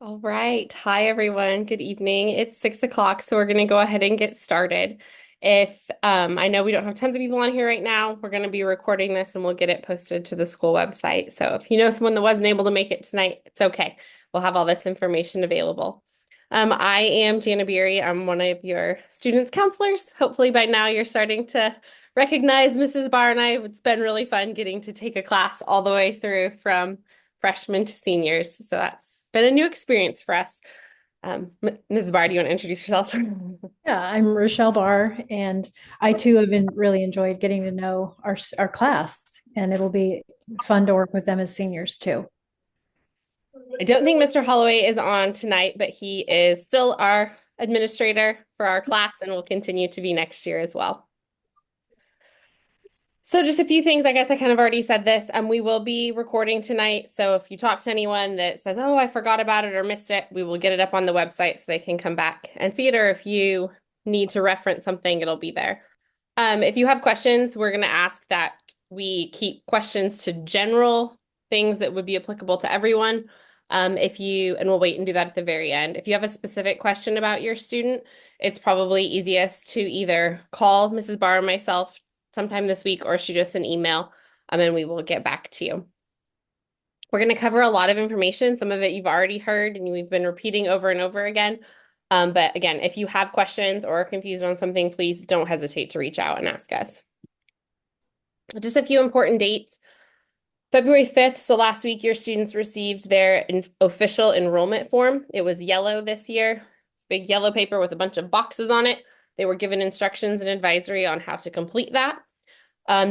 All right. Hi, everyone. Good evening. It's 6 o'clock, so we're going to go ahead and get started. If I know we don't have tons of people on here right now, we're going to be recording this and we'll get it posted to the school website. So if you know someone that wasn't able to make it tonight, it's okay. We'll have all this information available. I am Jana Beery. I'm one of your students' counselors. Hopefully by now you're starting to recognize Mrs. Barr and I. It's been really fun getting to take a class all the way through from freshmen to seniors. So that's been a new experience for us. Mrs. Barr, do you want to introduce yourself? Yeah, I'm Rochelle Barr, and I too have been really enjoyed getting to know our class, and it'll be fun to work with them as seniors too. I don't think Mr. Holloway is on tonight, but he is still our administrator for our class and will continue to be next year as well. So just a few things, I guess I kind of already said this. We will be recording tonight. So if you talk to anyone that says, oh, I forgot about it or missed it, we will get it up on the website so they can come back and see it. Or if you need to reference something, it'll be there. If you have questions, we're going to ask that we keep questions to general things that would be applicable to everyone. And we'll wait and do that at the very end. If you have a specific question about your student, it's probably easiest to either call Mrs. Barr or myself sometime this week or shoot us an email, and we will get back to you. We're going to cover a lot of information. Some of it you've already heard and we've been repeating over and over again. But again, if you have questions or are confused on something, please don't hesitate to reach out and ask us. Just a few important dates. February 5th, so last week, your students received their official enrollment form. It was yellow this year. It's big yellow paper with a bunch of boxes on it. They were given instructions and advisory on how to complete that.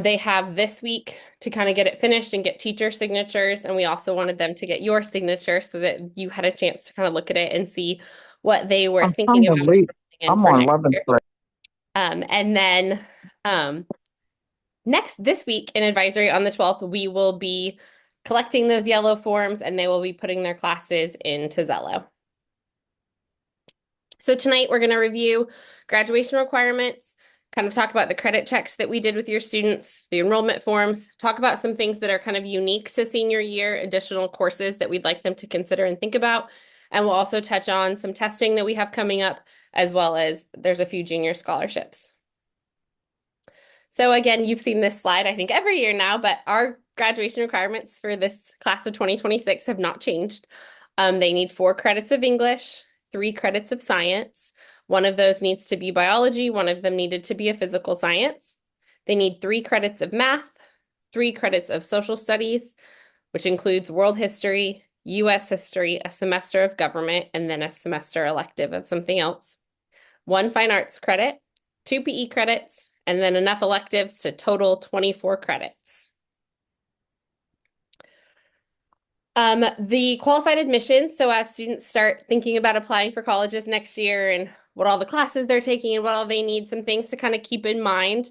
They have this week to kind of get it finished and get teacher signatures. And we also wanted them to get your signature so that you had a chance to kind of look at it and see what they were I'm thinking kind of about late. in I'm for on next 11th year. grade. And then this week in advisory on the 12th, we will be collecting those yellow forms and they will be putting their classes into Zello. So tonight we're going to review graduation requirements, kind of talk about the credit checks that we did with your students, the enrollment forms, talk about some things that are kind of unique to senior year, additional courses that we'd like them to consider and think about. And we'll also touch on some testing that we have coming up, as well as there's a few junior scholarships. So again, you've seen this slide, I think, every year now, but our graduation requirements for this class of 2026 have not changed. They need 4 credits of English, 3 credits of science. One of those needs to be biology. One of them needed to be a physical science. They need 3 credits of math, 3 credits of social studies, which includes world history, US history, a semester of government, and then a semester elective of something else. 1 fine arts credit, 2 PE credits, and then enough electives to total 24 credits. The qualified admissions, so as students start thinking about applying for colleges next year and what all the classes they're taking and what all they need, some things to kind of keep in mind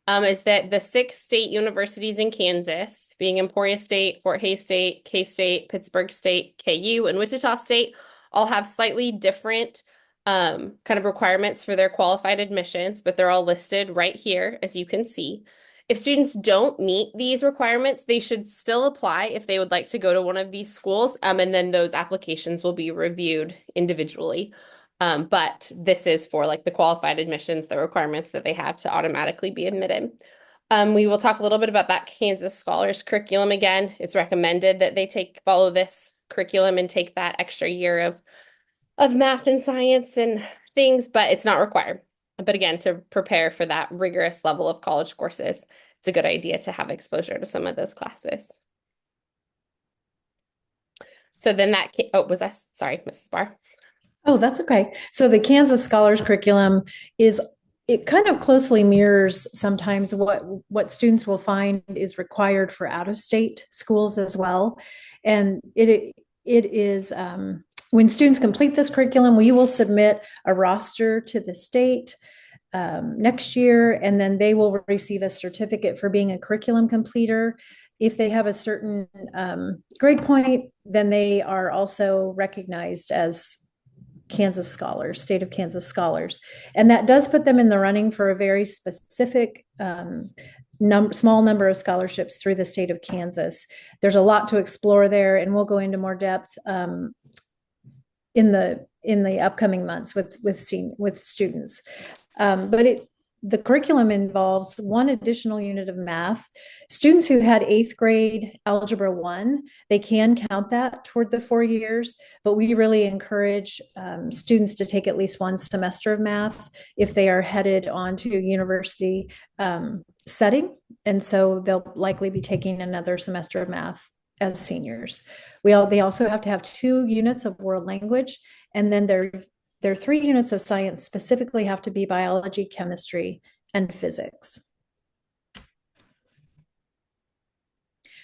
is that the 6 state universities in Kansas, being Emporia State, Fort Hays State, K-State, Pittsburgh State, KU, and Wichita State, all have slightly different kind of requirements for their qualified admissions, but they're all listed right here, as you can see. If students don't meet these requirements, they should still apply if they would like to go to one of these schools, and then those applications will be reviewed individually. But this is for like the qualified admissions, the requirements that they have to automatically be admitted. We will talk a little bit about that Kansas Scholars curriculum again. It's recommended that they follow this curriculum and take that extra year of math and science and things, but it's not required. But again, to prepare for that rigorous level of college courses, it's a good idea to have exposure to some of those classes. So then was that, sorry, Mrs. Barr. Oh, that's okay. So the Kansas Scholars Curriculum is it kind of closely mirrors sometimes what students will find is required for out of state schools as well, and it is when students complete this curriculum, we will submit a roster to the state next year, and then they will receive a certificate for being a curriculum completer. If they have a certain grade point, then they are also recognized as Kansas scholars, state of Kansas scholars. And that does put them in the running for a very specific small number of scholarships through the state of Kansas. There's a lot to explore there, and we'll go into more depth in the upcoming months with students. But the curriculum involves one additional unit of math. Students who had 8th grade Algebra 1, they can count that toward the 4 years, but we really encourage students to take at least one semester of math if they are headed on to university setting. And so they'll likely be taking another semester of math as seniors. They also have to have 2 units of world language, and then their 3 units of science specifically have to be biology, chemistry, and physics.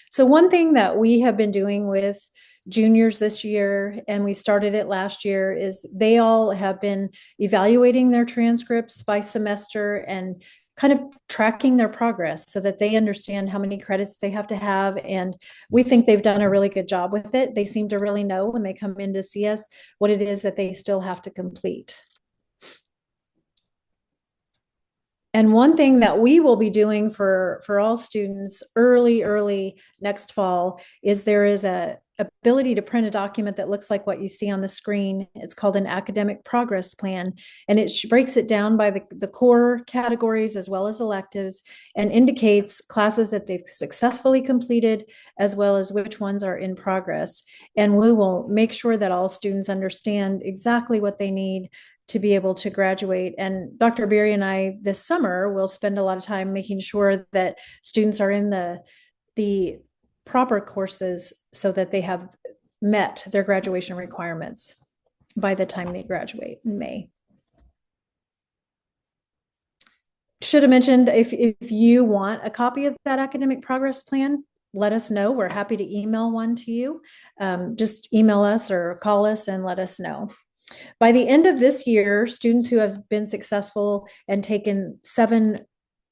So one thing that we have been doing with juniors this year, and we started it last year, is they all have been evaluating their transcripts by semester and kind of tracking their progress so that they understand how many credits they have to have. And we think they've done a really good job with it. They seem to really know when they come in to see us what it is that they still have to complete. And one thing that we will be doing for all students early next fall is there is a ability to print a document that looks like what you see on the screen. It's called an academic progress plan, and it breaks it down by the core categories as well as electives and indicates classes that they've successfully completed as well as which ones are in progress. And we will make sure that all students understand exactly what they need to be able to graduate. And Dr. Berry and I this summer will spend a lot of time making sure that students are in the proper courses so that they have met their graduation requirements by the time they graduate in May. Should have mentioned, if you want a copy of that academic progress plan, let us know. We're happy to email one to you. Just email us or call us and let us know. By the end of this year, students who have been successful and taken 7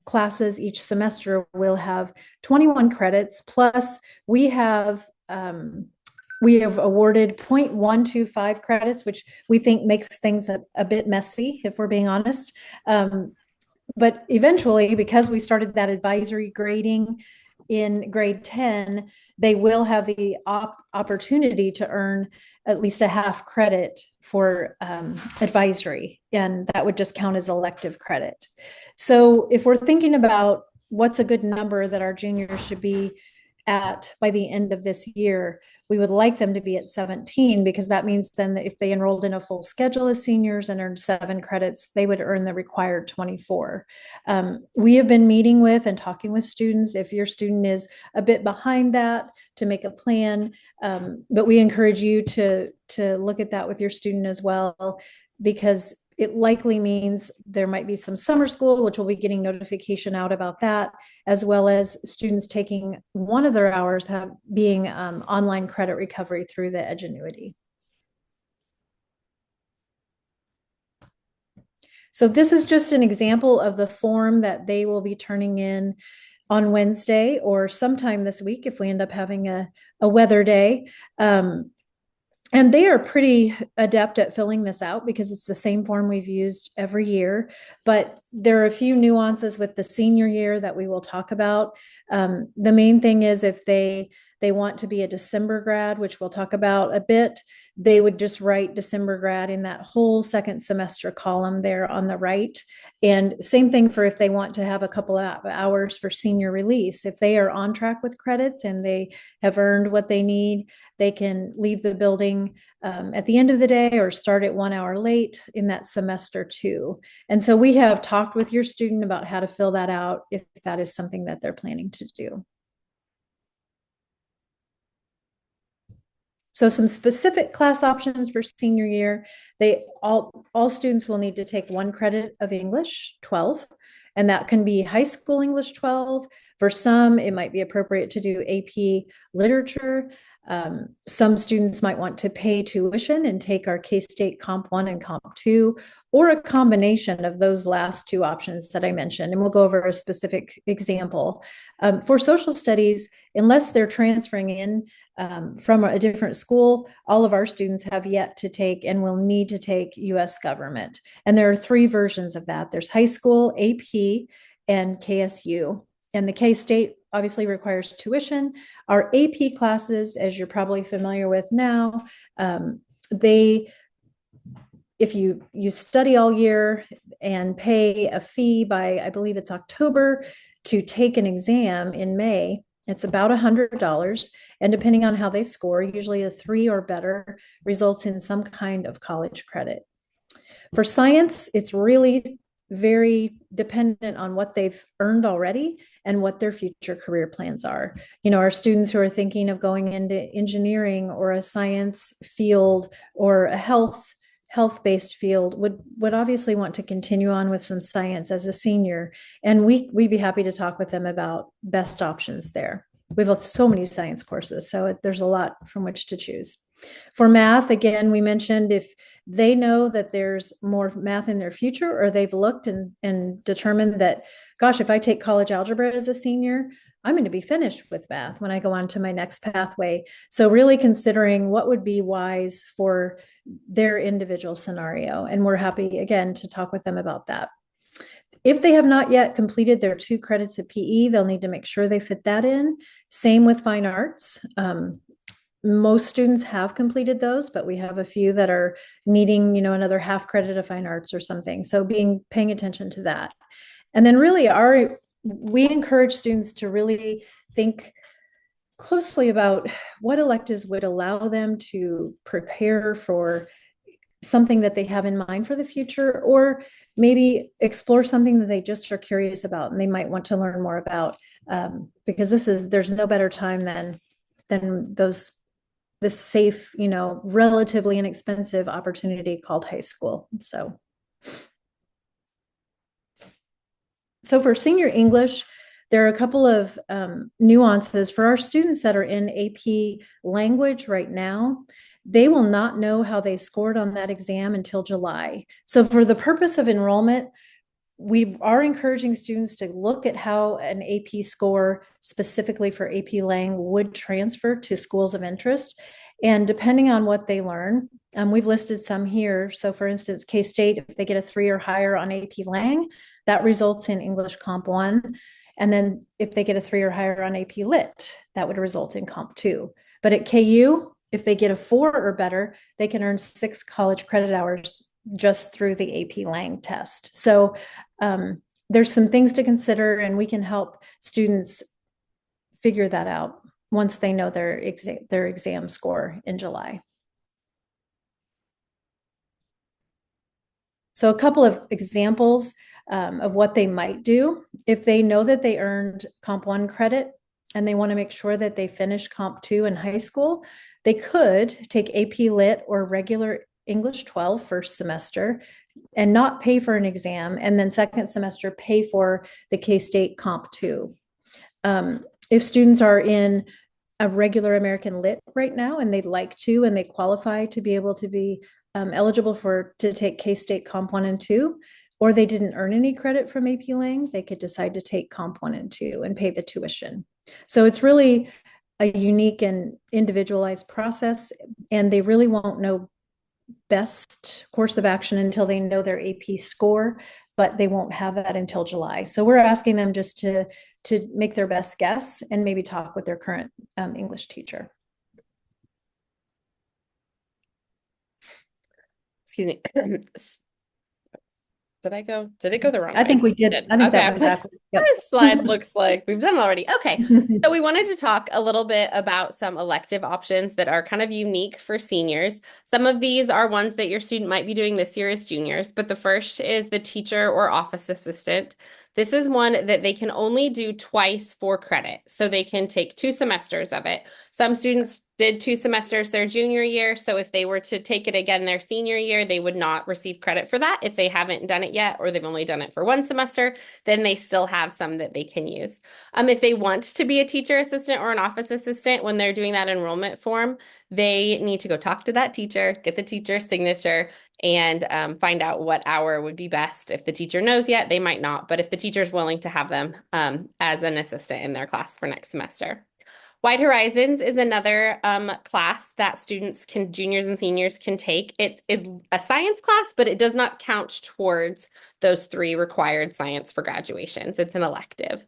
classes each semester will have 21 credits. Plus, we have awarded 0.125 credits, which we think makes things a bit messy, if we're being honest. But eventually, because we started that advisory grading in grade 10, they will have the opportunity to earn at least a half credit for advisory, and that would just count as elective credit. So if we're thinking about what's a good number that our juniors should be at by the end of this year, we would like them to be at 17, because that means then that if they enrolled in a full schedule as seniors and earned 7 credits, they would earn the required 24. We have been meeting with and talking with students if your student is a bit behind that, to make a plan, but we encourage you to look at that with your student as well, because it likely means there might be some summer school, which we'll be getting notification out about that, as well as students taking one of their hours being online credit recovery through the Edgenuity. So this is just an example of the form that they will be turning in on Wednesday or sometime this week if we end up having a weather day. And they are pretty adept at filling this out because it's the same form we've used every year. But there are a few nuances with the senior year that we will talk about. The main thing is if they want to be a December grad, which we'll talk about a bit, they would just write December grad in that whole second semester column there on the right. And same thing for if they want to have a couple of hours for senior release. If they are on track with credits and they have earned what they need, they can leave the building at the end of the day or start at 1 hour late in that semester too. And so we have talked with your student about how to fill that out if that is something that they're planning to do. So some specific class options for senior year, all students will need to take 1 credit of English, 12, and that can be high school English 12. For some, it might be appropriate to do AP literature. Some students might want to pay tuition and take our K-State Comp 1 and Comp 2, or a combination of those last 2 options that I mentioned. And we'll go over a specific example. For social studies, unless they're transferring in from a different school, all of our students have yet to take and will need to take US government. And there are 3 versions of that. There's high school, AP, and KSU. And the K-State obviously requires tuition. Our AP classes, as you're probably familiar with now, they if you study all year and pay a fee by, I believe it's October, to take an exam in May, it's about $100. And depending on how they score, usually a 3 or better results in some kind of college credit. For science, it's really very dependent on what they've earned already and what their future career plans are. Our students who are thinking of going into engineering or a science field or a health-based field would obviously want to continue on with some science as a senior. And we'd be happy to talk with them about best options there. We have so many science courses, so there's a lot from which to choose. For math, again, we mentioned if they know that there's more math in their future, or they've looked and determined that, gosh, if I take college algebra as a senior, I'm going to be finished with math when I go on to my next pathway. So really considering what would be wise for their individual scenario. And we're happy, again, to talk with them about that. If they have not yet completed their 2 credits of PE, they'll need to make sure they fit that in. Same with fine arts. Most students have completed those, but we have a few that are needing, another half credit of fine arts or something. So paying attention to that. And then really we encourage students to really think closely about what electives would allow them to prepare for something that they have in mind for the future, or maybe explore something that they just are curious about and they might want to learn more about, because there's no better time than this safe, relatively inexpensive opportunity called high school. So for senior English, there are a couple of nuances for our students that are in AP language right now. They will not know how they scored on that exam until July. So for the purpose of enrollment, we are encouraging students to look at how an AP score specifically for AP Lang would transfer to schools of interest. And depending on what they learn, we've listed some here. So for instance, K-State, if they get a 3 or higher on AP Lang, that results in English Comp 1. And then if they get a 3 or higher on AP Lit, that would result in Comp 2. But at KU, if they get a 4 or better, they can earn 6 college credit hours just through the AP Lang test. So there's some things to consider, and we can help students figure that out once they know their exam score in July. So a couple of examples of what they might do. If they know that they earned Comp 1 credit and they want to make sure that they finish Comp 2 in high school, they could take AP Lit or regular English 12 first semester and not pay for an exam, and then second semester pay for the K-State Comp 2. If students are in a regular American Lit right now and they'd like to, and they qualify to be able to be eligible to take K-State Comp 1 and 2, or they didn't earn any credit from AP Lang, they could decide to take Comp 1 and 2 and pay the tuition. So it's really a unique and individualized process, and they really won't know best course of action until they know their AP score, but they won't have that until July. So we're asking them just to make their best guess and maybe talk with their current English teacher. Excuse me. Did it go the wrong way? I think we did. I think that was exactly. Yep. This slide looks like we've done it already. Okay. So we wanted to talk a little bit about some elective options that are kind of unique for seniors. Some of these are ones that your student might be doing this year as juniors, but the first is the teacher or office assistant. This is one that they can only do twice for credit. So they can take 2 semesters of it. Some students did 2 semesters their junior year. So if they were to take it again their senior year, they would not receive credit for that if they haven't done it yet, or they've only done it for 1 semester, then they still have some that they can use. If they want to be a teacher assistant or an office assistant, when they're doing that enrollment form, they need to go talk to that teacher, get the teacher's signature, and find out what hour would be best. If the teacher knows yet, they might not, but if the teacher is willing to have them as an assistant in their class for next semester. Wide Horizons is another class that juniors and seniors can take. It is a science class, but it does not count towards those 3 required science for graduations. It's an elective.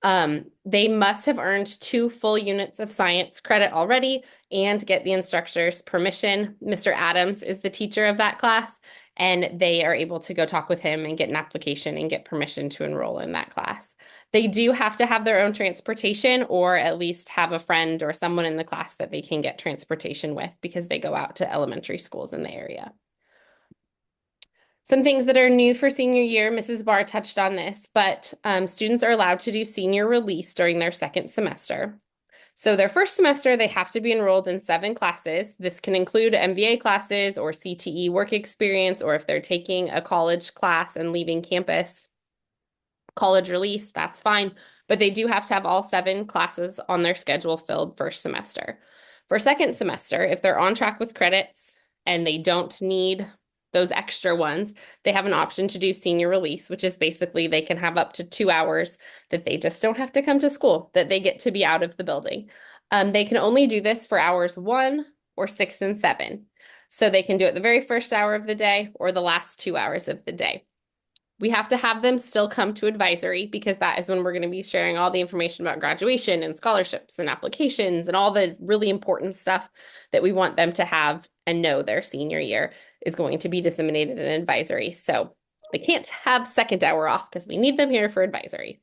They must have earned 2 full units of science credit already and get the instructor's permission. Mr. Adams is the teacher of that class, and they are able to go talk with him and get an application and get permission to enroll in that class. They do have to have their own transportation or at least have a friend or someone in the class that they can get transportation with because they go out to elementary schools in the area. Some things that are new for senior year, Mrs. Barr touched on this, but students are allowed to do senior release during their second semester. So their first semester, they have to be enrolled in 7 classes. This can include MBA classes or CTE work experience, or if they're taking a college class and leaving campus, college release, that's fine. But they do have to have all 7 classes on their schedule filled first semester. For second semester, if they're on track with credits and they don't need those extra ones, they have an option to do senior release, which is basically they can have up to 2 hours that they just don't have to come to school, that they get to be out of the building. They can only do this for hours 1 or 6 and 7. So they can do it the very first hour of the day or the last 2 hours of the day. We have to have them still come to advisory because that is when we're going to be sharing all the information about graduation and scholarships and applications and all the really important stuff that we want them to have and know their senior year is going to be disseminated in advisory. So they can't have second hour off because we need them here for advisory.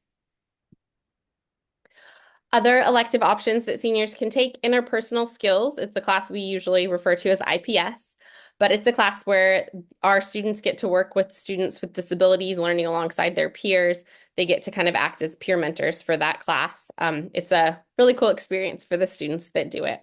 Other elective options that seniors can take, interpersonal skills. It's a class we usually refer to as IPS, but it's a class where our students get to work with students with disabilities, learning alongside their peers. They get to kind of act as peer mentors for that class. It's a really cool experience for the students that do it.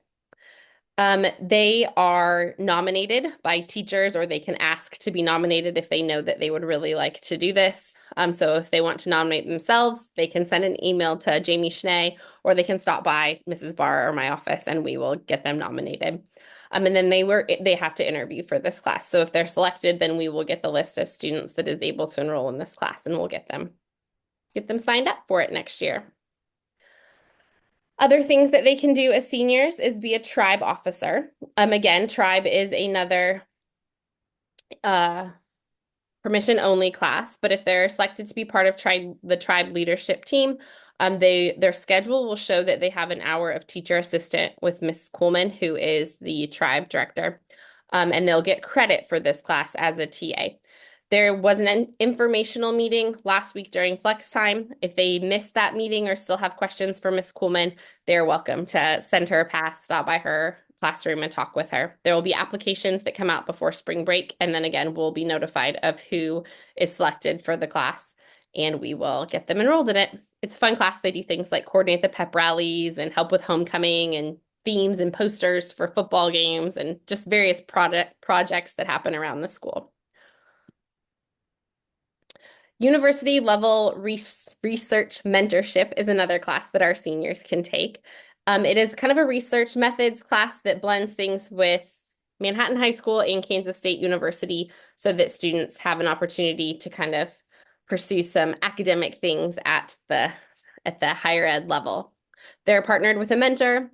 They are nominated by teachers, or they can ask to be nominated if they know that they would really like to do this. So if they want to nominate themselves, they can send an email to Jamie Schnee, or they can stop by Mrs. Barr or my office, and we will get them nominated. And then they have to interview for this class. So if they're selected, then we will get the list of students that is able to enroll in this class, and we'll get them signed up for it next year. Other things that they can do as seniors is be a tribe officer. Again, tribe is another permission only class, but if they're selected to be part of the tribe leadership team, their schedule will show that they have an hour of teacher assistant with Miss Coleman, who is the tribe director, and they'll get credit for this class as a TA. There was an informational meeting last week during flex time. If they missed that meeting or still have questions for Miss Coleman, they're welcome to send her a pass, stop by her classroom and talk with her. There will be applications that come out before spring break, and then again, we'll be notified of who is selected for the class, and we will get them enrolled in it. It's a fun class. They do things like coordinate the pep rallies and help with homecoming and themes and posters for football games and just various projects that happen around the school. University level research mentorship is another class that our seniors can take. It is kind of a research methods class that blends things with Manhattan High School and Kansas State University so that students have an opportunity to kind of pursue some academic things at the higher ed level. They're partnered with a mentor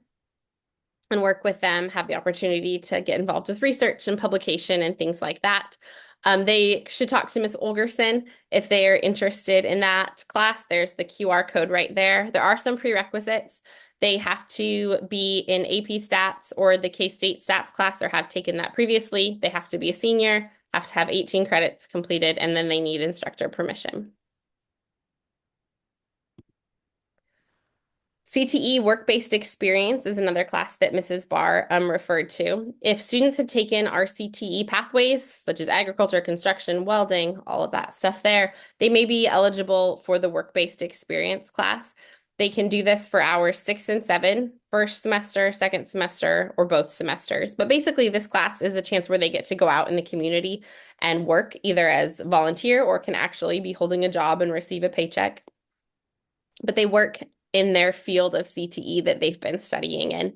and work with them, have the opportunity to get involved with research and publication and things like that. They should talk to Miss Olgerson if they are interested in that class. There's the QR code right there. There are some prerequisites. They have to be in AP Stats or the K-State Stats class or have taken that previously. They have to be a senior, have to have 18 credits completed, and then they need instructor permission. CTE work-based experience is another class that Mrs. Barr referred to. If students have taken our CTE pathways, such as agriculture, construction, welding, all of that stuff there, they may be eligible for the work-based experience class. They can do this for hours 6 and 7, first semester, second semester, or both semesters. But basically, this class is a chance where they get to go out in the community and work either as volunteer or can actually be holding a job and receive a paycheck. But they work in their field of CTE that they've been studying in.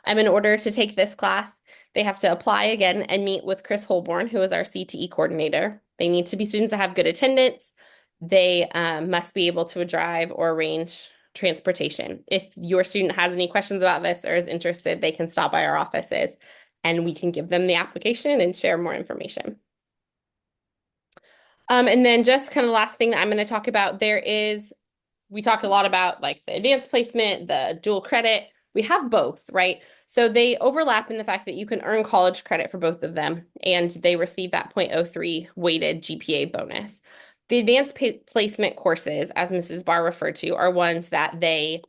In order to take this class, they have to apply again and meet with Chris Holborn, who is our CTE coordinator. They need to be students that have good attendance. They must be able to drive or arrange transportation. If your student has any questions about this or is interested, they can stop by our offices and we can give them the application and share more information. And then just kind of the last thing that I'm going to talk about, we talk a lot about like the advanced placement, the dual credit. We have both, right? So they overlap in the fact that you can earn college credit for both of them, and they receive that 0.03 weighted GPA bonus. The advanced placement courses, as Mrs. Barr referred to, are ones that they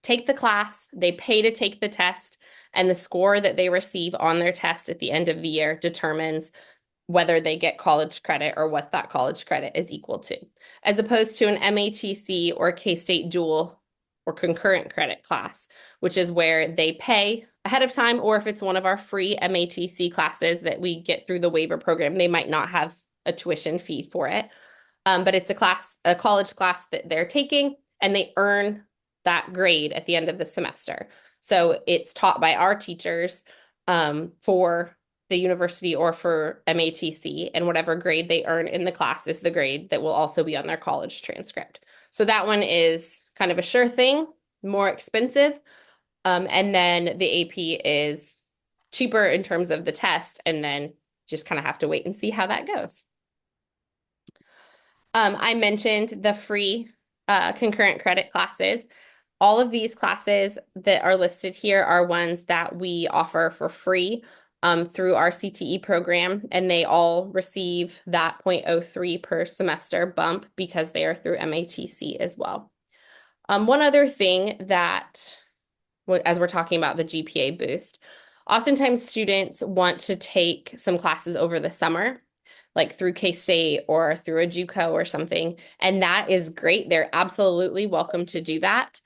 take the class, they pay to take the test, and the score that they receive on their test at the end of the year determines whether they get college credit or what that college credit is equal to, as opposed to an MATC or K-State dual or concurrent credit class, which is where they pay ahead of time, or if it's one of our free MATC classes that we get through the waiver program, they might not have a tuition fee for it. But it's a college class that they're taking, and they earn that grade at the end of the semester. So it's taught by our teachers for the university or for MATC, and whatever grade they earn in the class is the grade that will also be on their college transcript. So that one is kind of a sure thing, more expensive. And then the AP is cheaper in terms of the test, and then just kind of have to wait and see how that goes. I mentioned the free concurrent credit classes. All of these classes that are listed here are ones that we offer for free through our CTE program, and they all receive that 0.03 per semester bump because they are through MATC as well. One other thing that, as we're talking about the GPA boost, oftentimes students want to take some classes over the summer, like through K-State or through a JUCO or something, and that is great. They're absolutely welcome to do that.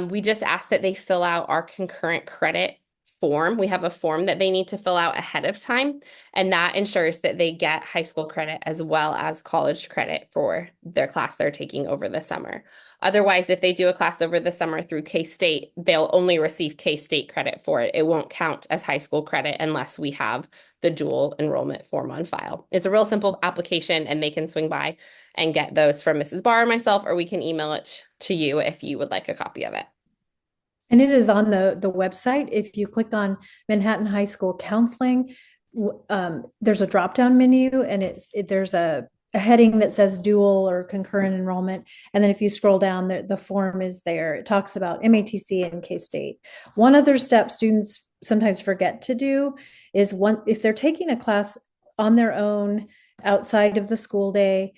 We just ask that they fill out our concurrent credit form. We have a form that they need to fill out ahead of time, and that ensures that they get high school credit as well as college credit for their class they're taking over the summer. Otherwise, if they do a class over the summer through K-State, they'll only receive K-State credit for it. It won't count as high school credit unless we have the dual enrollment form on file. It's a real simple application, and they can swing by and get those from Mrs. Barr or myself, or we can email it to you if you would like a copy of it. And it is on the website. If you click on Manhattan High School Counseling, there's a drop-down menu, and there's a heading that says dual or concurrent enrollment. And then if you scroll down, the form is there. It talks about MATC and K-State. One other step students sometimes forget to do is if they're taking a class on their own outside of the school day,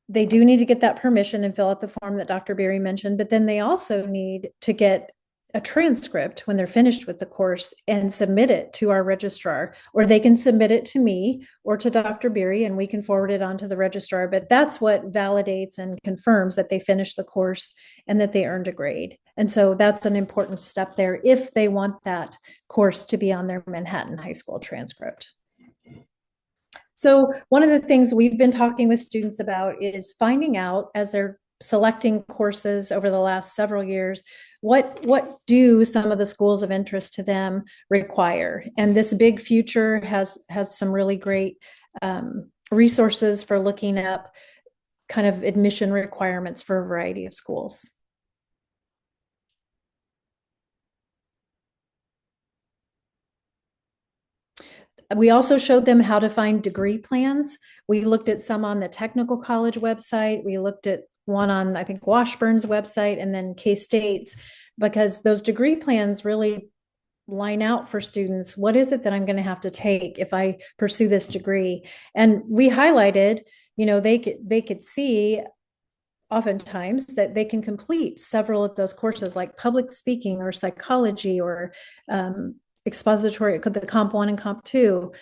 they do need to get that permission and fill out the form that Dr. Berry mentioned, but then they also need to get a transcript when they're finished with the course and submit it to our registrar, or they can submit it to me or to Dr. Berry and we can forward it on to the registrar. But that's what validates and confirms that they finished the course and that they earned a grade. And so that's an important step there if they want that course to be on their Manhattan High School transcript. So one of the things we've been talking with students about is finding out, as they're selecting courses over the last several years, what do some of the schools of interest to them require? And this Big Future has some really great resources for looking up kind of admission requirements for a variety of schools. We also showed them how to find degree plans. We looked at some on the technical college website. We looked at one on, I think, Washburn's website, and then K-State's, because those degree plans really line out for students. What is it that I'm going to have to take if I pursue this degree? And we highlighted, they could see oftentimes that they can complete several of those courses, like public speaking or psychology or expository, the Comp 1 and Comp 2,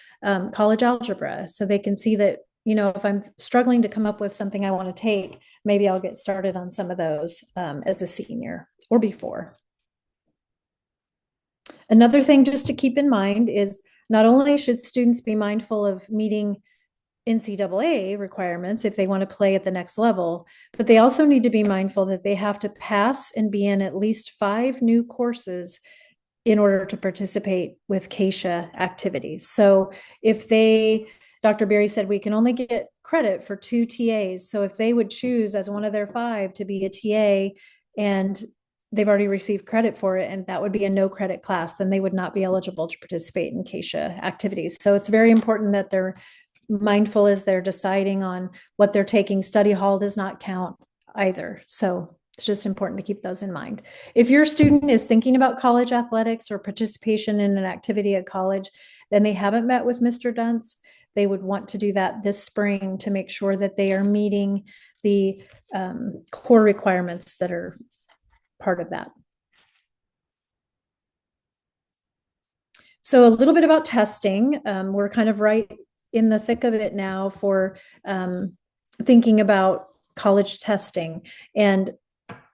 college algebra. So they can see that, if I'm struggling to come up with something I want to take, maybe I'll get started on some of those as a senior or before. Another thing just to keep in mind is not only should students be mindful of meeting NCAA requirements if they want to play at the next level, but they also need to be mindful that they have to pass and be in at least 5 new courses in order to participate with CASHA activities. So if Dr. Berry said we can only get credit for 2 TAs. So if they would choose as one of their 5 to be a TA and they've already received credit for it, and that would be a no credit class, then they would not be eligible to participate in CASHA activities. So it's very important that they're mindful as they're deciding on what they're taking. Study hall does not count either. So It's just important to keep those in mind. If your student is thinking about college athletics or participation in an activity at college, then they haven't met with Mr. Dunce. They would want to do that this spring to make sure that they are meeting the core requirements that are part of that. So a little bit about testing. We're kind of right in the thick of it now for thinking about college testing. And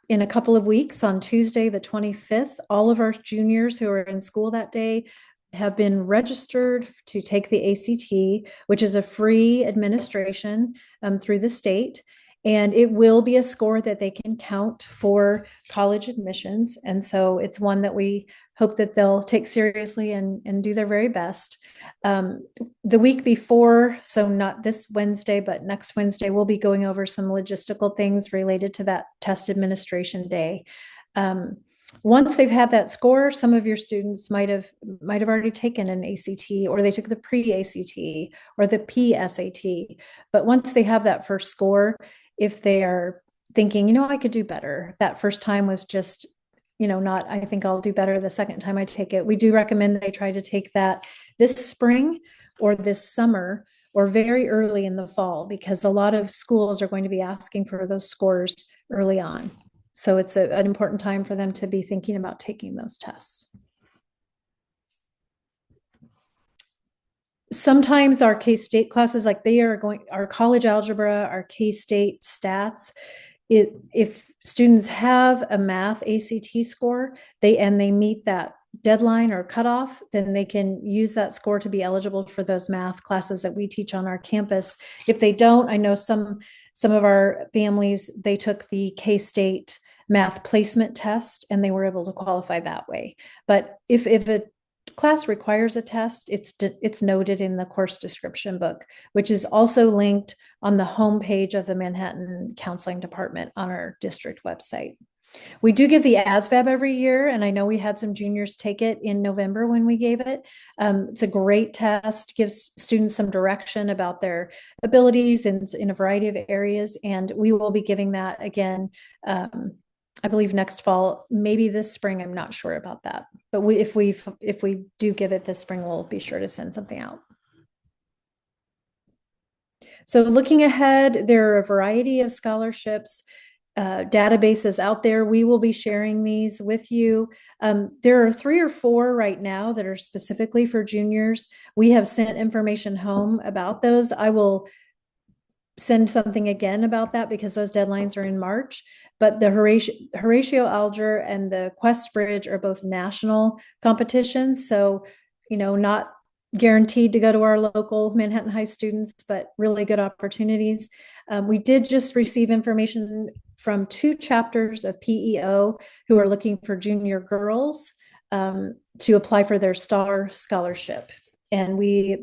in a couple of weeks, on Tuesday, the 25th, all of our juniors who are in school that day have been registered to take the ACT, which is a free administration through the state. And it will be a score that they can count for college admissions. And so it's one that we hope that they'll take seriously and do their very best. The week before, so not this Wednesday, but next Wednesday, we'll be going over some logistical things related to that test administration day. Once they've had that score, some of your students might have already taken an ACT, or they took the pre-ACT or the PSAT. But once they have that first score, if they are thinking, I could do better, that first time was just, not, I think I'll do better the second time I take it. We do recommend they try to take that this spring or this summer or very early in the fall, because a lot of schools are going to be asking for those scores early on. So it's an important time for them to be thinking about taking those tests. Sometimes our K-State classes, like our college algebra, our K-State stats, if students have a math ACT score, they meet that deadline or cutoff, then they can use that score to be eligible for those math classes that we teach on our campus. If they don't, I know some of our families, they took the K-State math placement test and they were able to qualify that way. But if a class requires a test, it's noted in the course description book, which is also linked on the homepage of the Manhattan Counseling Department on our district website. We do give the ASVAB every year, and I know we had some juniors take it in November when we gave it. It's a great test, gives students some direction about their abilities in a variety of areas, and we will be giving that again, I believe next fall, maybe this spring. I'm not sure about that, but if we do give it this spring, we'll be sure to send something out. So looking ahead, there are a variety of scholarships, databases out there. We will be sharing these with you. There are 3 or 4 right now that are specifically for juniors. We have sent information home about those. I will send something again about that because those deadlines are in March. But the Horatio Alger and the Quest Bridge are both national competitions. So, not guaranteed to go to our local Manhattan High students, but really good opportunities. We did just receive information from 2 chapters of PEO who are looking for junior girls to apply for their STAR scholarship. And we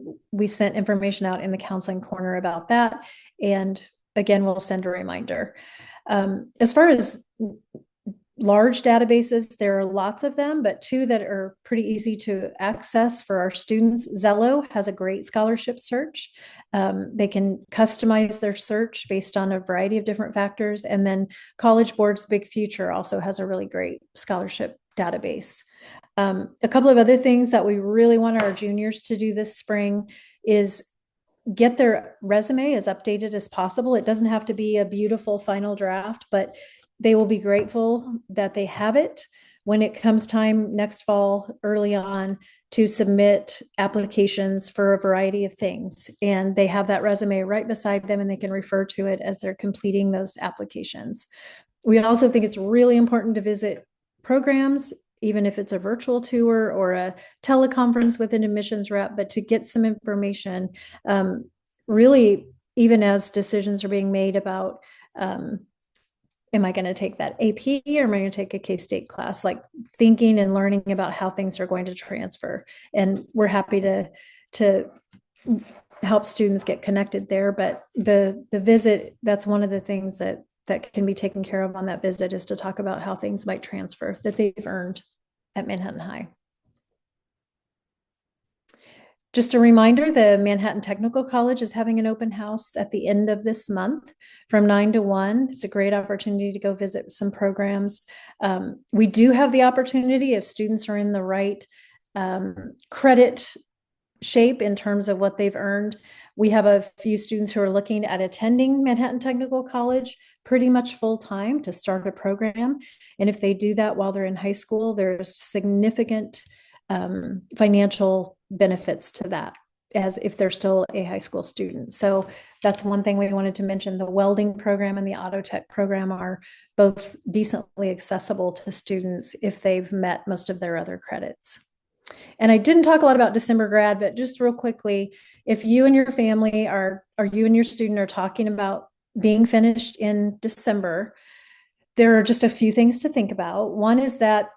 sent information out in the counseling corner about that. And again, we'll send a reminder. As far as large databases, there are lots of them, but 2 that are pretty easy to access for our students. Zello has a great scholarship search. They can customize their search based on a variety of different factors. And then College Board's Big Future also has a really great scholarship database. A couple of other things that we really want our juniors to do this spring is get their resume as updated as possible. It doesn't have to be a beautiful final draft, but they will be grateful that they have it when it comes time next fall, early on, to submit applications for a variety of things. And they have that resume right beside them and they can refer to it as they're completing those applications. We also think it's really important to visit programs, even if it's a virtual tour or a teleconference with an admissions rep, but to get some information, really, even as decisions are being made about, am I going to take that AP or am I going to take a K-State class? Like thinking and learning about how things are going to transfer. And we're happy to help students get connected there. But the visit, that's one of the things that can be taken care of on that visit, is to talk about how things might transfer that they've earned at Manhattan High. Just a reminder, the Manhattan Technical College is having an open house at the end of this month from 9 to 1. It's a great opportunity to go visit some programs. We do have the opportunity, if students are in the right credit shape in terms of what they've earned. We have a few students who are looking at attending Manhattan Technical College pretty much full time to start a program. And if they do that while they're in high school, there's significant financial benefits to that as if they're still a high school student. So that's one thing we wanted to mention. The welding program and the auto tech program are both decently accessible to students if they've met most of their other credits. And I didn't talk a lot about December grad, but just real quickly, if you and your family or you and your student are talking about being finished in December, there are just a few things to think about. One is that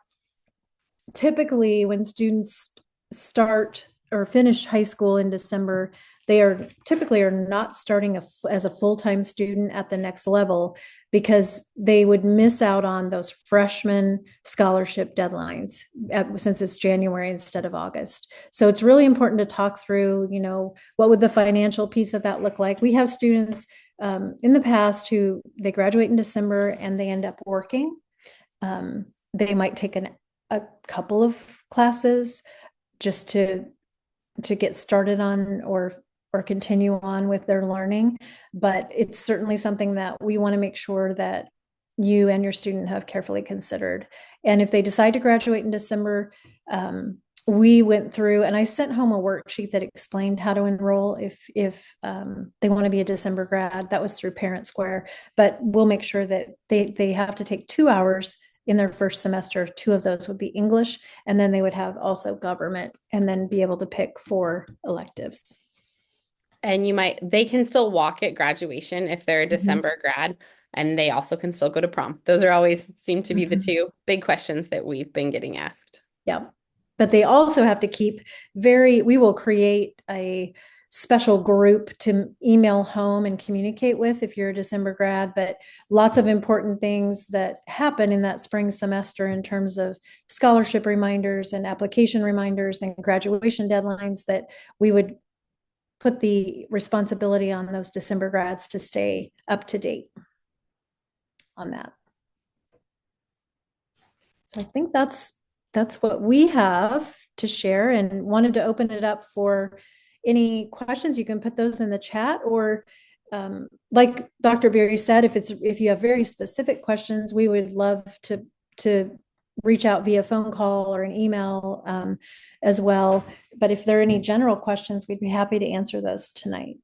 typically when students start or finish high school in December, they are typically not starting as a full-time student at the next level because they would miss out on those freshman scholarship deadlines since it's January instead of August. So it's really important to talk through, what would the financial piece of that look like? We have students in the past who they graduate in December and they end up working. They might take a couple of classes just to get started on or continue on with their learning, but it's certainly something that we want to make sure that you and your student have carefully considered. And if they decide to graduate in December, we went through and I sent home a worksheet that explained how to enroll if they want to be a December grad. That was through Parent Square, but we'll make sure that they have to take 2 hours in their first semester. 2 of those would be English, and then they would have also government, and then be able to pick 4 electives. And they can still walk at graduation if they're a December grad, and they also can still go to prom. Those are always seem to be the 2 big questions that we've been getting asked. Yeah. But they also have to keep we will create a special group to email home and communicate with if you're a December grad, but lots of important things that happen in that spring semester in terms of scholarship reminders and application reminders and graduation deadlines that we would put the responsibility on those December grads to stay up to date on that. So I think that's what we have to share, and wanted to open it up for any questions. You can put those in the chat, or like Dr. Berry said, if you have very specific questions, we would love to reach out via phone call or an email as well. But if there are any general questions, we'd be happy to answer those tonight.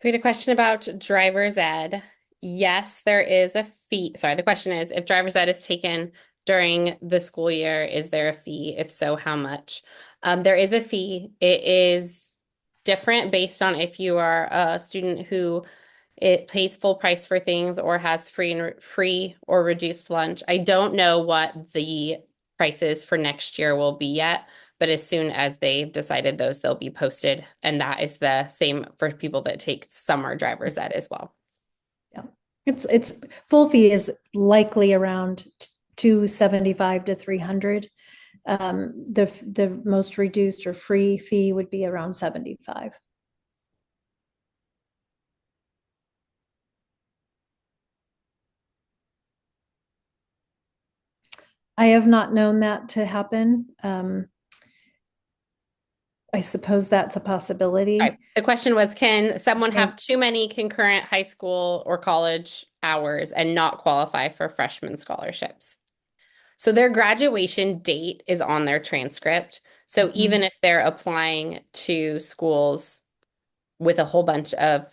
So we had a question about driver's ed. Yes, there is a fee. Sorry, the question is, if driver's ed is taken during the school year, is there a fee? If so, how much? There is a fee. It is different based on if you are a student who it pays full price for things or has free or reduced lunch. I don't know what the prices for next year will be yet, but as soon as they've decided those, they'll be posted. And that is the same for people that take summer driver's ed as well. Yeah, it's full fee is likely around 275 to 300. The most reduced or free fee would be around 75. I have not known that to happen. I suppose that's a possibility. Right. The question was, can someone have too many concurrent high school or college hours and not qualify for freshman scholarships? So their graduation date is on their transcript. So even if they're applying to schools with a whole bunch of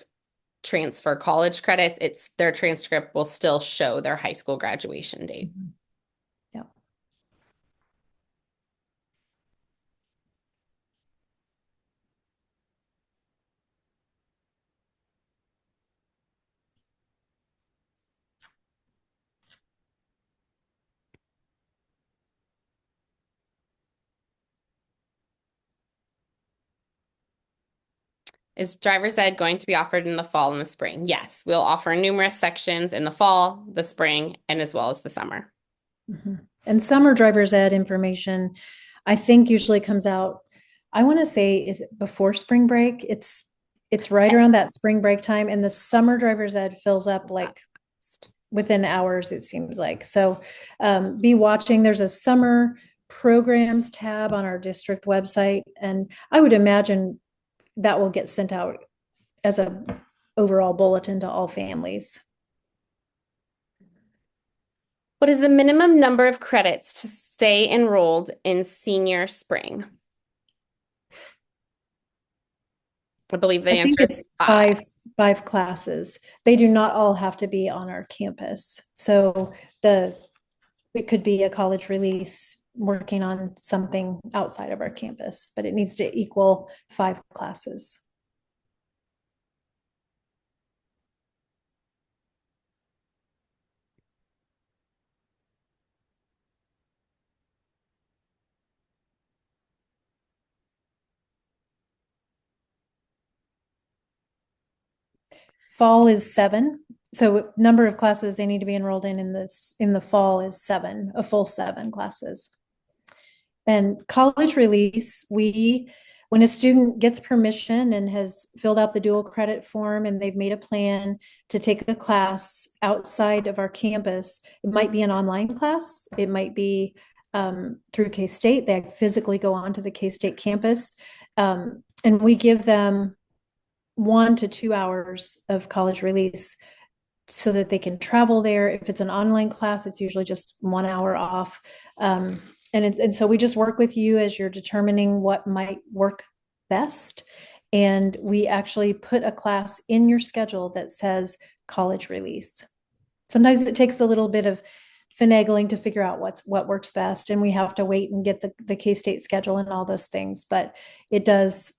transfer college credits, their transcript will still show their high school graduation date. Yeah. Is driver's ed going to be offered in the fall and the spring? Yes, we'll offer numerous sections in the fall, the spring, and as well as the summer. Mhm. And summer driver's ed information, I think usually comes out, I want to say, is it before spring break? It's right around that spring break time, and the summer driver's ed fills up like within hours, it seems like. So be watching. There's a summer programs tab on our district website, and I would imagine that will get sent out as a overall bulletin to all families. What is the minimum number of credits to stay enrolled in senior spring? I believe the I think answer it's is five. five classes. They do not all have to be on our campus. So the it could be a college release working on something outside of our campus, but it needs to equal five classes. Fall is 7. So number of classes they need to be enrolled in this in the fall is 7, a full 7 classes. And college release, when a student gets permission and has filled out the dual credit form and they've made a plan to take a class outside of our campus, it might be an online class, it might be through K-State. They physically go onto the K-State campus, and we give them 1 to 2 hours of college release so that they can travel there. If it's an online class, it's usually just 1 hour off. And so we just work with you as you're determining what might work best. And we actually put a class in your schedule that says college release. Sometimes it takes a little bit of finagling to figure out what works best, and we have to wait and get the K-State schedule and all those things. But it does,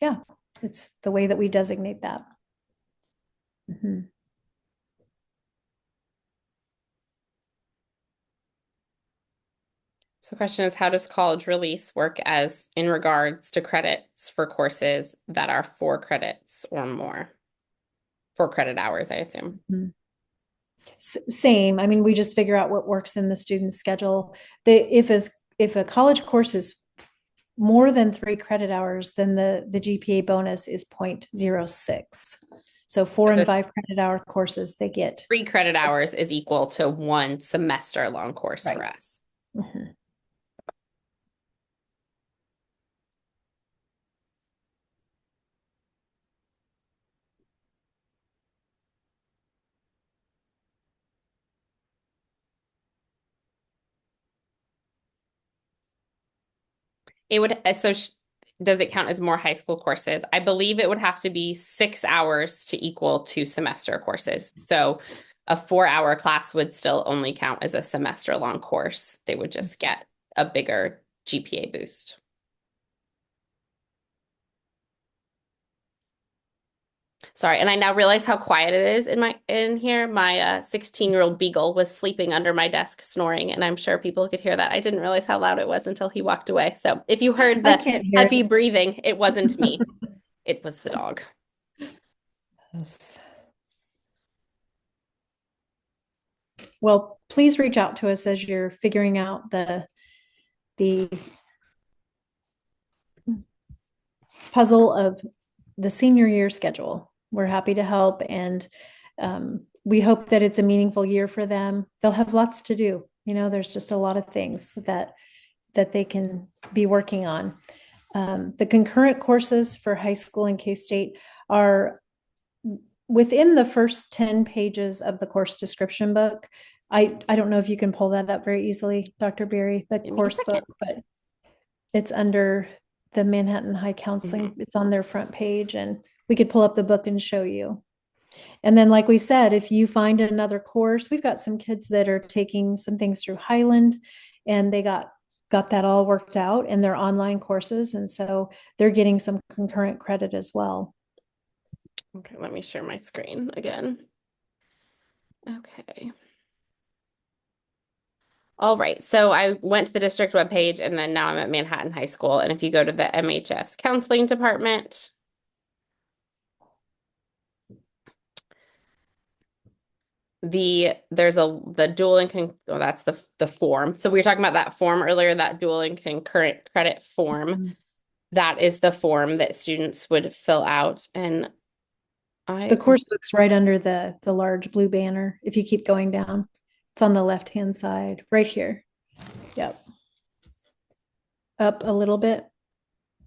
yeah, it's the way that we designate that. Mm-hmm. So the question is, how does college release work as in regards to credits for courses that are 4 credits or more? 4 credit hours, I assume. Mm-hmm. Same. I mean, we just figure out what works in the student's schedule. If a college course is more than 3 credit hours, then the GPA bonus is 0.06. So 4 and 5 credit hour courses, they get 3 credit hours is equal to 1 semester long course right. for us. Mm-hmm. It would, does it count as more high school courses? I believe it would have to be 6 hours to equal 2 semester courses. So a 4-hour class would still only count as a semester long course. They would just get a bigger GPA boost. Sorry, and I now realize how quiet it is in here. My 16-year-old beagle was sleeping under my desk snoring, and I'm sure people could hear that. I didn't realize how loud it was until he walked away. So if you heard the heavy breathing, it wasn't me. It was the dog. Yes. Well, please reach out to us as you're figuring out the puzzle of the senior year schedule. We're happy to help, and we hope that it's a meaningful year for them. They'll have lots to do. You know, there's just a lot of things that they can be working on. The concurrent courses for high school and K-State are within the first 10 pages of the course description book. I don't know if you can pull that up very easily, Dr. Berry, the course book, but it's under the Manhattan High Counseling. It's on their front page, and we could pull up the book and show you. And then, like we said, if you find another course, we've got some kids that are taking some things through Highland, and they got that all worked out, and they're online courses, and so they're getting some concurrent credit as well. Okay, let me share my screen again. Okay. All right, so I went to the district webpage and then now I'm at Manhattan High School. And if you go to the MHS counseling department, the dual and that's the form. So we were talking about that form earlier, that dual and concurrent credit form. Mm. That is the form that students would fill out. And The I course book's right under the large blue banner. If you keep going down, it's on the left-hand side, right here. Yep. Up a little bit,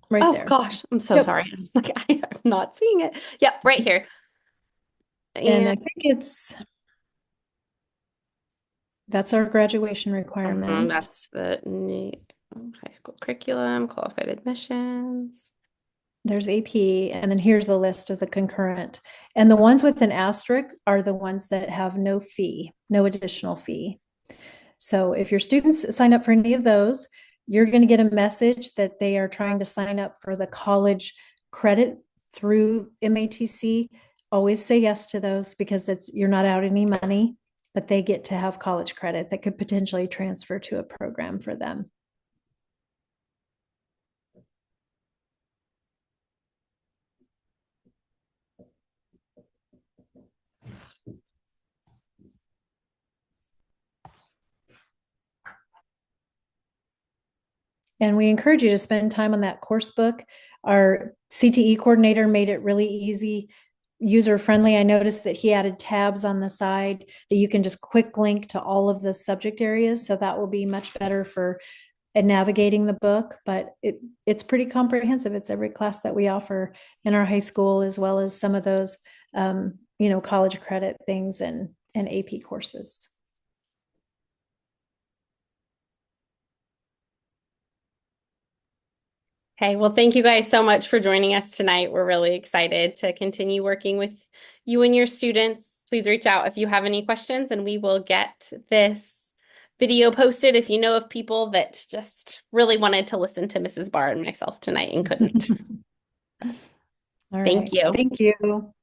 right Oh there. gosh, I'm so Yep. sorry. I'm like, I'm not seeing it. Yep, right here. And And I think that's our graduation requirement. that's the new high school curriculum, qualified admissions. There's AP, and then here's a list of the concurrent. And the ones with an asterisk are the ones that have no fee, no additional fee. So if your students sign up for any of those, you're going to get a message that they are trying to sign up for the college credit through MATC. Always say yes to those because you're not out any money, but they get to have college credit that could potentially transfer to a program for them. And we encourage you to spend time on that course book. Our CTE coordinator made it really easy, user friendly. I noticed that he added tabs on the side that you can just quick link to all of the subject areas. So that will be much better for navigating the book, but it's pretty comprehensive. It's every class that we offer in our high school, as well as some of those, college credit things and AP courses. Okay, well, thank you guys so much for joining us tonight. We're really excited to continue working with you and your students. Please reach out if you have any questions, and we will get this video posted if you know of people that just really wanted to listen to Mrs. Barr and myself tonight and couldn't. All Thank right. you. Thank you.